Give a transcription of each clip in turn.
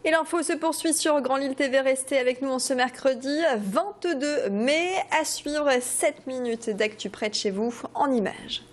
Et l'info se poursuit sur Grand Lille TV. Restez avec nous en ce mercredi 22 mai. À suivre 7 minutes d'actu près de chez vous en images.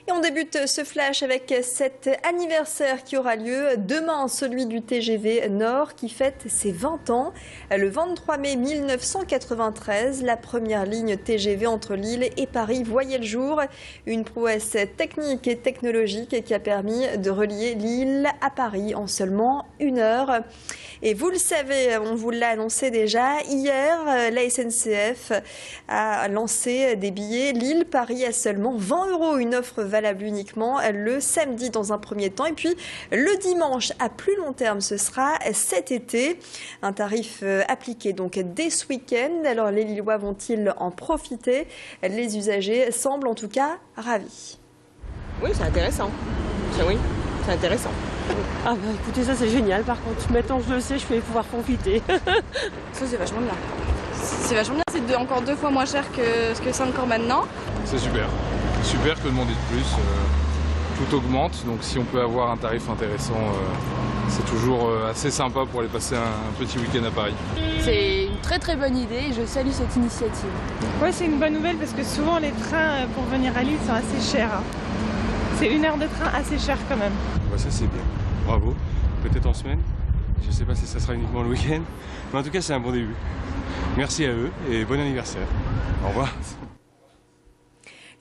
Et on débute ce flash avec cet anniversaire qui aura lieu demain, celui du TGV Nord qui fête ses 20 ans. Le 23 mai 1993, la première ligne TGV entre Lille et Paris voyait le jour. Une prouesse technique et technologique qui a permis de relier Lille à Paris en seulement 1 heure. Et vous le savez, on vous l'a annoncé déjà, hier, la SNCF a lancé des billets Lille-Paris à seulement 20 €, une offre valable uniquement le samedi dans un premier temps. Et puis le dimanche à plus long terme, ce sera cet été. Un tarif appliqué donc dès ce week-end. Alors les Lillois vont-ils en profiter? Les usagers semblent en tout cas ravis. Oui, c'est intéressant. Oui, c'est intéressant. Ah bah écoutez, ça c'est génial par contre. Maintenant je le sais, je vais pouvoir profiter. Ça c'est vachement bien. C'est vachement bien, c'est encore 2 fois moins cher que ce que c'est encore maintenant. C'est super. Super que demander de plus. Tout augmente, donc si on peut avoir un tarif intéressant, c'est toujours assez sympa pour aller passer un petit week-end à Paris. C'est une très très bonne idée et je salue cette initiative. Ouais, c'est une bonne nouvelle parce que souvent les trains pour venir à Lille sont assez chers. C'est 1 heure de train assez cher quand même. Ouais, ça c'est bien. Bravo. Peut-être en semaine. Je ne sais pas si ça sera uniquement le week-end. Mais en tout cas, c'est un bon début. Merci à eux et bon anniversaire. Au revoir.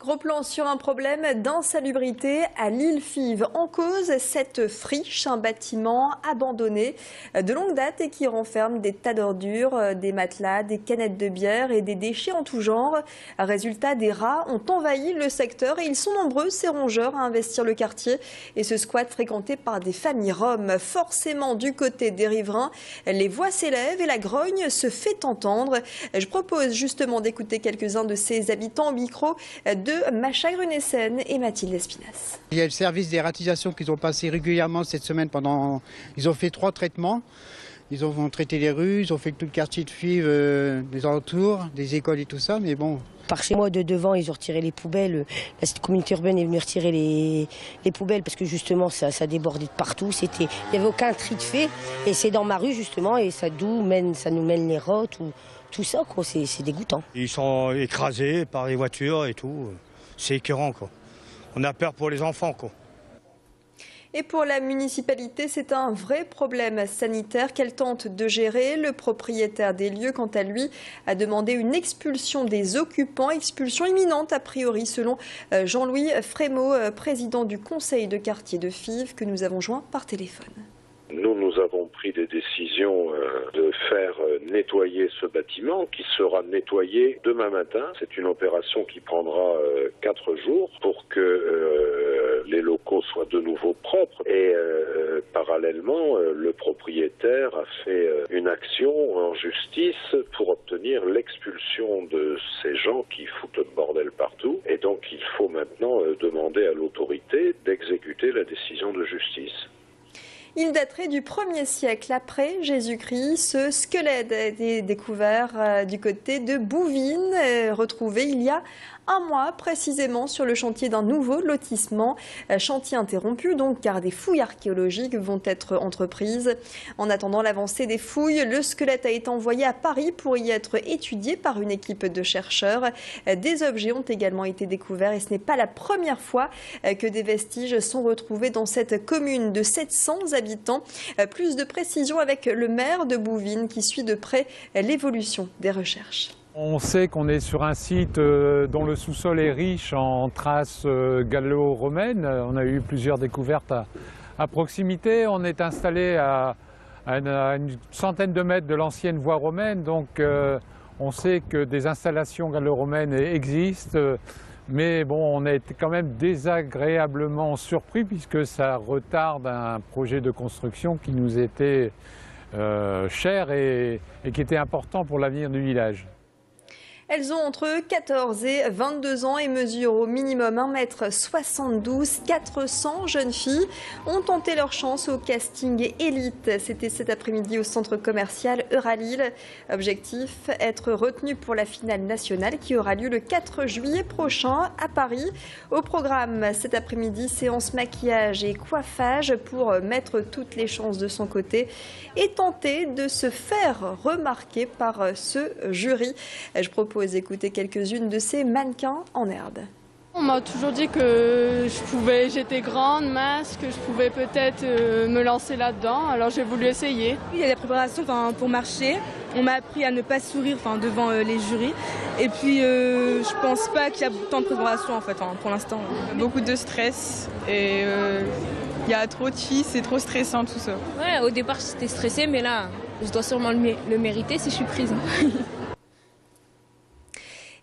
Gros plan sur un problème d'insalubrité à Lille-Fives. En cause, cette friche, un bâtiment abandonné de longue date et qui renferme des tas d'ordures, des matelas, des canettes de bière et des déchets en tout genre. Résultat, des rats ont envahi le secteur et ils sont nombreux, ces rongeurs, à investir le quartier. Et ce squat fréquenté par des familles roms. Forcément, du côté des riverains, les voix s'élèvent et la grogne se fait entendre. Je propose justement d'écouter quelques-uns de ces habitants au micro de Macha Grunessen et Mathilde Espinas. Il y a le service d'ératisation qu'ils ont passé régulièrement cette semaine ils ont fait 3 traitements. Ils ont traité les rues, ils ont fait tout le quartier de Fives, les alentours, des écoles et tout ça, mais bon. Par chez moi de devant, ils ont retiré les poubelles. La communauté urbaine est venue retirer les poubelles parce que justement ça débordait de partout. Il n'y avait aucun tri de fait et c'est dans ma rue justement et ça nous mène les rottes ou tout ça quoi. C'est dégoûtant. Ils sont écrasés par les voitures et tout. C'est écœurant quoi. On a peur pour les enfants quoi. Et pour la municipalité, c'est un vrai problème sanitaire qu'elle tente de gérer. Le propriétaire des lieux, quant à lui, a demandé une expulsion des occupants. Expulsion imminente, a priori, selon Jean-Louis Frémaux, président du conseil de quartier de Fives, que nous avons joint par téléphone. Nous avons pris des décisions de faire nettoyer ce bâtiment qui sera nettoyé demain matin. C'est une opération qui prendra 4 jours pour que les locaux soient de nouveau propres. Et parallèlement, le propriétaire a fait une action en justice pour obtenir l'expulsion de ces gens qui foutent le bordel partout. Et donc il faut maintenant demander à l'autorité d'exécuter la décision de justice. Il daterait du 1er siècle après Jésus-Christ. Ce squelette a été découvert du côté de Bouvines, retrouvé il y a 1 mois précisément sur le chantier d'un nouveau lotissement. Chantier interrompu donc car des fouilles archéologiques vont être entreprises. En attendant l'avancée des fouilles, le squelette a été envoyé à Paris pour y être étudié par une équipe de chercheurs. Des objets ont également été découverts et ce n'est pas la première fois que des vestiges sont retrouvés dans cette commune de 700 habitants. Plus de précisions avec le maire de Bouvines qui suit de près l'évolution des recherches. On sait qu'on est sur un site dont le sous-sol est riche en traces gallo-romaines. On a eu plusieurs découvertes à proximité. On est installé à une centaine de mètres de l'ancienne voie romaine. Donc on sait que des installations gallo-romaines existent. Mais bon, on a été quand même désagréablement surpris puisque ça retarde un projet de construction qui nous était cher et qui était important pour l'avenir du village. Elles ont entre 14 et 22 ans et mesurent au minimum 1,72 m. 400 jeunes filles ont tenté leur chance au casting élite. C'était cet après-midi au centre commercial Euralil. Objectif, être retenu pour la finale nationale qui aura lieu le 4 juillet prochain à Paris. Au programme cet après-midi, séance maquillage et coiffage pour mettre toutes les chances de son côté et tenter de se faire remarquer par ce jury. Je propose d'écouter quelques-unes de ces mannequins en herbe. On m'a toujours dit que j'étais grande, mince, que je pouvais peut-être me lancer là-dedans, alors j'ai voulu essayer. Il y a la préparation pour marcher, on m'a appris à ne pas sourire devant les jurys, et puis je pense pas qu'il y a tant de préparation en fait pour l'instant. Beaucoup de stress et il y a trop de filles, c'est trop stressant tout ça. Ouais, au départ j'étais stressée, mais là je dois sûrement le mériter si je suis prise.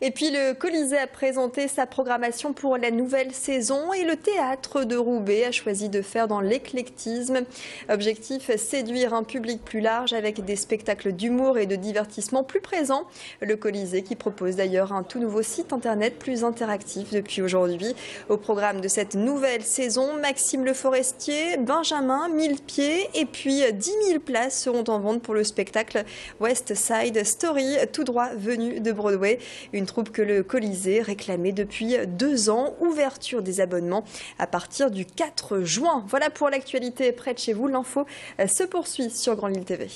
Et puis le Colisée a présenté sa programmation pour la nouvelle saison et le théâtre de Roubaix a choisi de faire dans l'éclectisme. Objectif, séduire un public plus large avec des spectacles d'humour et de divertissement plus présents. Le Colisée qui propose d'ailleurs un tout nouveau site internet plus interactif depuis aujourd'hui. Au programme de cette nouvelle saison, Maxime Le Forestier, Benjamin, Millepieds et puis 10 000 places seront en vente pour le spectacle West Side Story, tout droit venu de Broadway. Une troupe que le Colisée réclamait depuis 2 ans. Ouverture des abonnements à partir du 4 juin. Voilà pour l'actualité près de chez vous. L'info se poursuit sur Grand Lille TV.